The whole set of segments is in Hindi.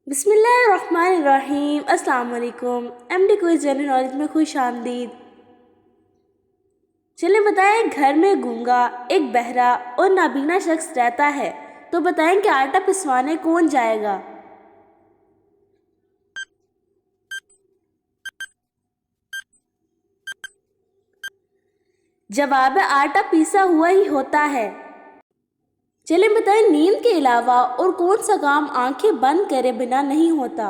बिस्मिल्लाहिर्रहमानिर्रहीम। अस्सलाम वालेकुम। एमडी क्विज जनरल नॉलेज में खुश आमदीद। चलिए बताएं, घर में गूंगा, एक बहरा और नाबीना शख्स रहता है, तो बताएं कि आटा पिसवाने कौन जाएगा। जवाब है आटा पीसा हुआ ही होता है। चलिए बताएं, नींद के अलावा और कौन सा काम आंखें बंद करे बिना नहीं होता।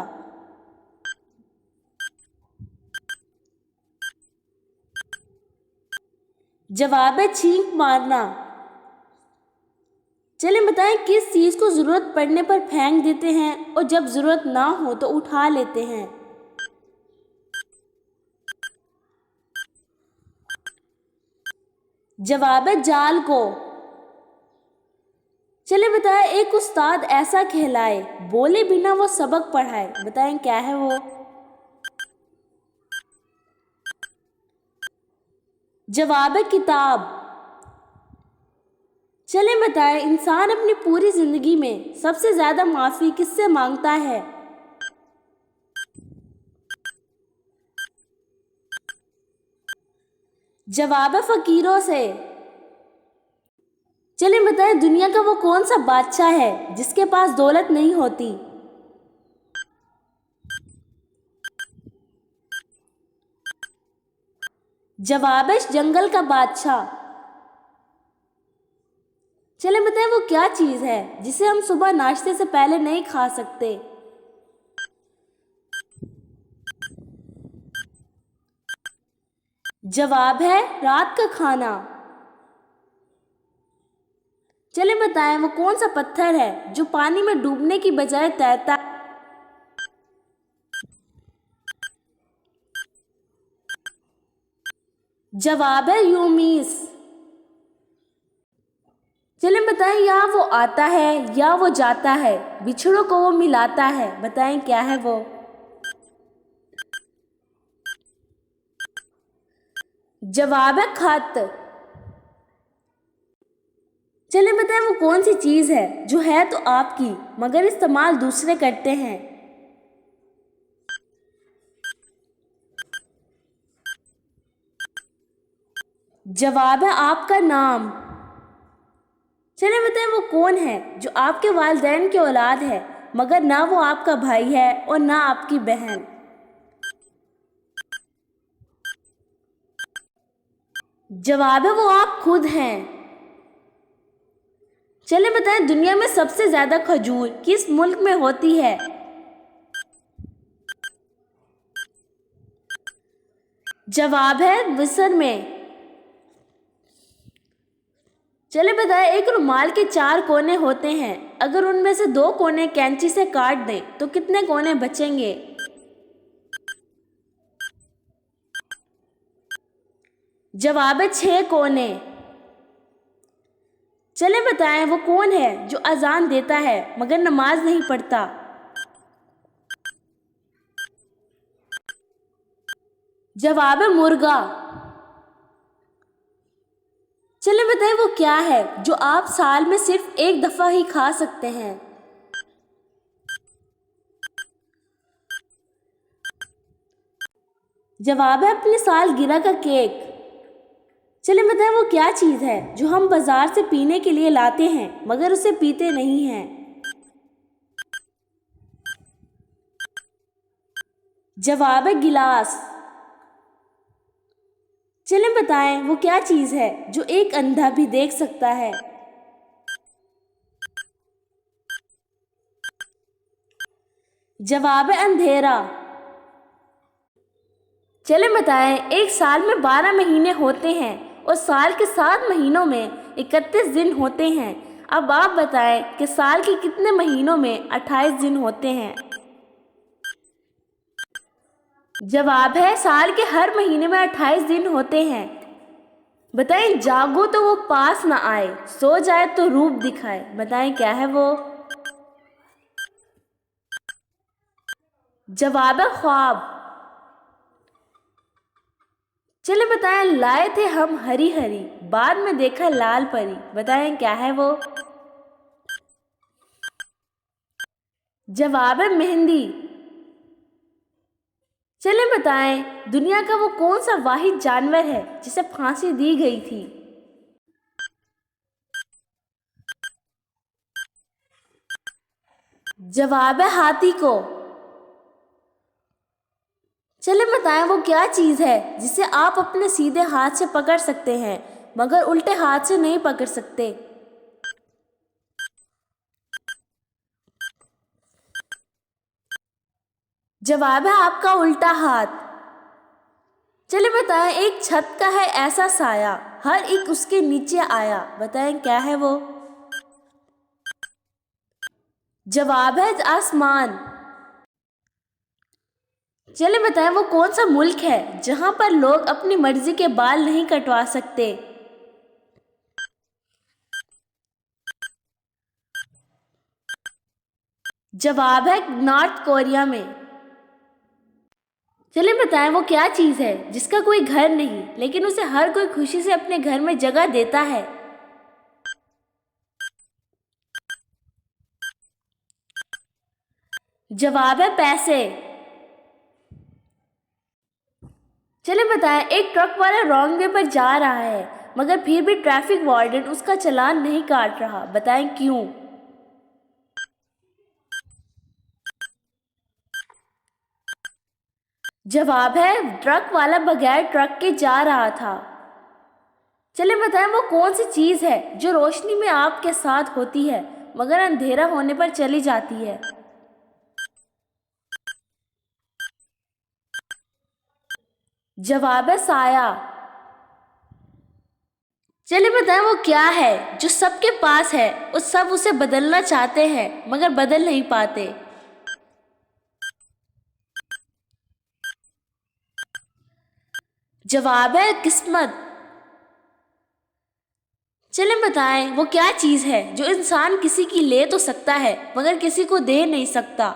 जवाब है छींक मारना। चलिए बताएं, किस चीज़ को ज़रूरत पड़ने पर फेंक देते हैं और जब ज़रूरत ना हो तो उठा लेते हैं। जवाब है जाल को। चलिए बताएं, एक उस्ताद ऐसा कहलाए, बोले बिना वो सबक पढ़ाए, बताएं क्या है वो। जवाब है किताब। चलिए बताएं, इंसान अपनी पूरी जिंदगी में सबसे ज्यादा माफी किससे मांगता है। जवाब है फकीरों से। चलिए बताएं, दुनिया का वो कौन सा बादशाह है जिसके पास दौलत नहीं होती। जवाब है जंगल का बादशाह। चलिए बताएं, वो क्या चीज है जिसे हम सुबह नाश्ते से पहले नहीं खा सकते। जवाब है रात का खाना। चलिए बताएं, वो कौन सा पत्थर है जो पानी में डूबने की बजाय तैरता। जवाब है यूमीस। चलिए बताएं, या वो आता है या वो जाता है, बिछड़ों को वो मिलाता है, बताएं क्या है वो। जवाब है खत। चलिए बताएं, वो कौन सी चीज है जो है तो आपकी मगर इस्तेमाल दूसरे करते हैं। जवाब है आपका नाम। चलिए बताएं, वो कौन है जो आपके वालिदैन की औलाद है मगर ना वो आपका भाई है और ना आपकी बहन। जवाब है वो आप खुद हैं। चलिए बताएं, दुनिया में सबसे ज्यादा खजूर किस मुल्क में होती है। जवाब है मिस्र में। चलिए बताएं, एक रुमाल के 4 कोने होते हैं, अगर उनमें से 2 कोने कैंची से काट दें तो कितने कोने बचेंगे। जवाब है 6 कोने। चलिए बताएं, वो कौन है जो अजान देता है मगर नमाज नहीं पढ़ता। जवाब है मुर्गा। चलिए बताएं, वो क्या है जो आप साल में सिर्फ एक दफा ही खा सकते हैं। जवाब है अपनी सालगिरह का केक। चलिए बताएं, वो क्या चीज़ है जो हम बाजार से पीने के लिए लाते हैं मगर उसे पीते नहीं हैं। जवाब है गिलास। चलिए बताएं, वो क्या चीज़ है जो एक अंधा भी देख सकता है। जवाब है अंधेरा। चलिए बताएं, एक साल में 12 महीने होते हैं और साल के 7 महीनों में 31 दिन होते हैं। अब आप बताएं कि साल के कितने महीनों में 28 दिन होते हैं। जवाब है साल के हर महीने में 28 दिन होते हैं। बताएं, जागो तो वो पास ना आए, सो जाए तो रूप दिखाए, बताएं क्या है वो। जवाब है ख्वाब। चलिए बताएं, लाए थे हम हरी हरी, बाद में देखा लाल परी, बताएं क्या है वो। जवाब है मेहंदी। चले बताएं दुनिया का वो कौन सा वाहिद जानवर है जिसे फांसी दी गई थी। जवाब है हाथी को। चले बताएं वो क्या चीज़ है जिसे आप अपने सीधे हाथ से पकड़ सकते हैं मगर उल्टे हाथ से नहीं पकड़ सकते। जवाब है आपका उल्टा हाथ। चले बताएं एक छत का है ऐसा साया, हर एक उसके नीचे आया, बताएं क्या है वो। जवाब है आसमान। चले बताएं वो कौन सा मुल्क है जहां पर लोग अपनी मर्जी के बाल नहीं कटवा सकते। जवाब है नॉर्थ कोरिया में। चलिए बताएं वो क्या चीज़ है जिसका कोई घर नहीं लेकिन उसे हर कोई खुशी से अपने घर में जगह देता है। जवाब है पैसे। चलिए बताएं एक ट्रक वाला रॉन्ग वे पर जा रहा है मगर फिर भी ट्रैफिक वार्डन उसका चालान नहीं काट रहा, बताएं क्यों। जवाब है ट्रक वाला बगैर ट्रक के जा रहा था। चलिए बताएं वो कौन सी चीज़ है जो रोशनी में आपके साथ होती है मगर अंधेरा होने पर चली जाती है। जवाब है साया। चलिए बताएं वो क्या है जो सबके पास है और सब उसे बदलना चाहते हैं मगर बदल नहीं पाते। जवाब है किस्मत। चलिए बताएं वो क्या चीज़ है जो इंसान किसी की ले तो सकता है मगर किसी को दे नहीं सकता।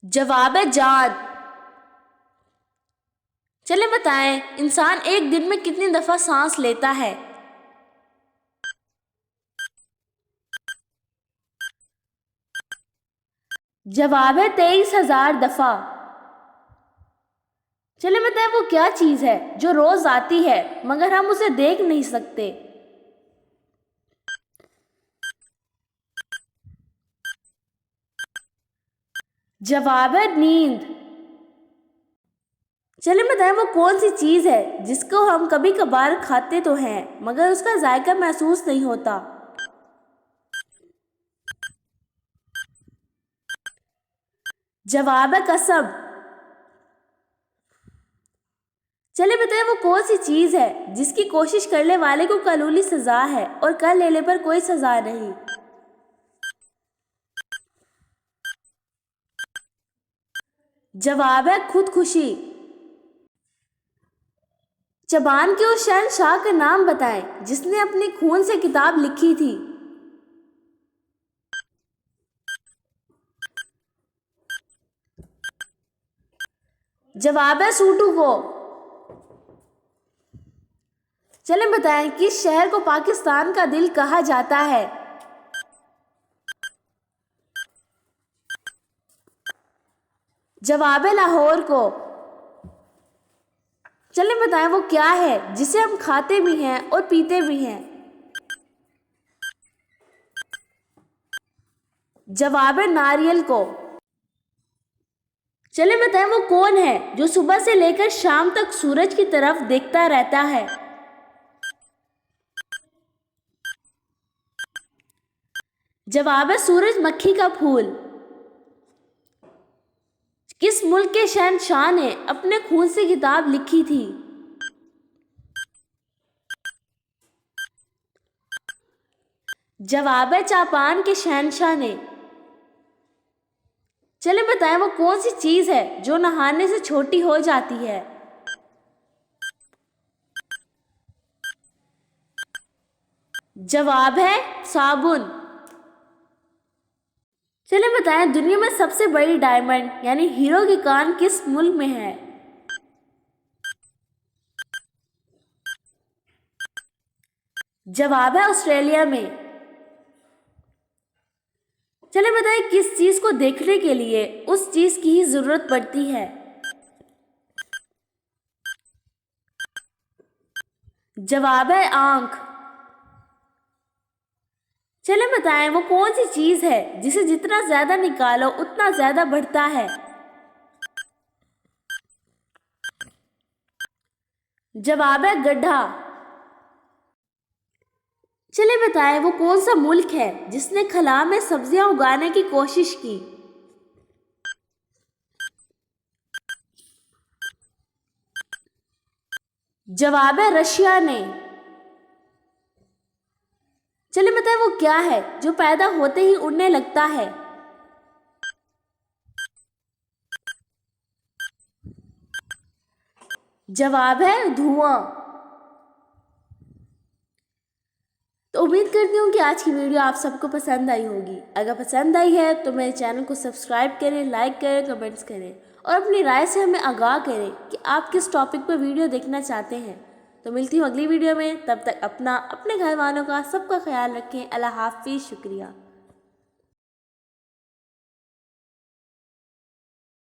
जवाब है जान। चलिए बताएं इंसान एक दिन में कितनी दफ़ा सांस लेता है। जवाब है 23,000 दफ़ा। चलिए बताएं वो क्या चीज़ है जो रोज़ आती है मगर हम उसे देख नहीं सकते। जवाब है नींद। चलिए बताएं वो कौन सी चीज़ है जिसको हम कभी कभार खाते तो हैं मगर उसका जायका महसूस नहीं होता। जवाब है कसम। चलिए बताएं वो कौन सी चीज़ है जिसकी कोशिश करने वाले को कानूनी सज़ा है और कर लेने पर कोई सज़ा नहीं। जवाब है खुदकुशी। चबान के उस शहंशाह का नाम बताएं जिसने अपने खून से किताब लिखी थी। जवाब है सूटू को। चलें बताएं किस शहर को पाकिस्तान का दिल कहा जाता है। जवाब है लाहौर को। चलें बताएं वो क्या है जिसे हम खाते भी हैं और पीते भी हैं। जवाब है नारियल को। चलें बताएं वो कौन है जो सुबह से लेकर शाम तक सूरज की तरफ देखता रहता है। जवाब है सूरजमुखी का फूल। किस मुल्क के शहंशाह ने अपने खून से किताब लिखी थी। जवाब है जापान के शहंशाह ने। चलें बताएं वो कौन सी चीज़ है जो नहाने से छोटी हो जाती है। जवाब है साबुन। चलें बताएं दुनिया में सबसे बड़ी डायमंड यानी हीरो की कान किस मुल्क में है। जवाब है ऑस्ट्रेलिया में। चलिए बताइए किस चीज को देखने के लिए उस चीज की ही जरूरत पड़ती है। जवाब है आंख। चलिए बताएं वो कौन सी चीज है जिसे जितना ज्यादा निकालो उतना ज्यादा बढ़ता है। जवाब है गड्ढा। चलिए बताएं वो कौन सा मुल्क है जिसने खला में सब्जियां उगाने की कोशिश की। जवाब है रशिया ने। चलिए बताएं वो क्या है जो पैदा होते ही उड़ने लगता है। जवाब है धुआं। तो उम्मीद करती हूँ कि आज की वीडियो आप सबको पसंद आई होगी। अगर पसंद आई है तो मेरे चैनल को सब्सक्राइब करें, लाइक करें, कमेंट्स करें और अपनी राय से हमें आगाह करें कि आप किस टॉपिक पर वीडियो देखना चाहते हैं। तो मिलती हूँ अगली वीडियो में, तब तक अपना, अपने घर वालों का, सबका ख्याल रखें। अल्लाह हाफिज़। शुक्रिया।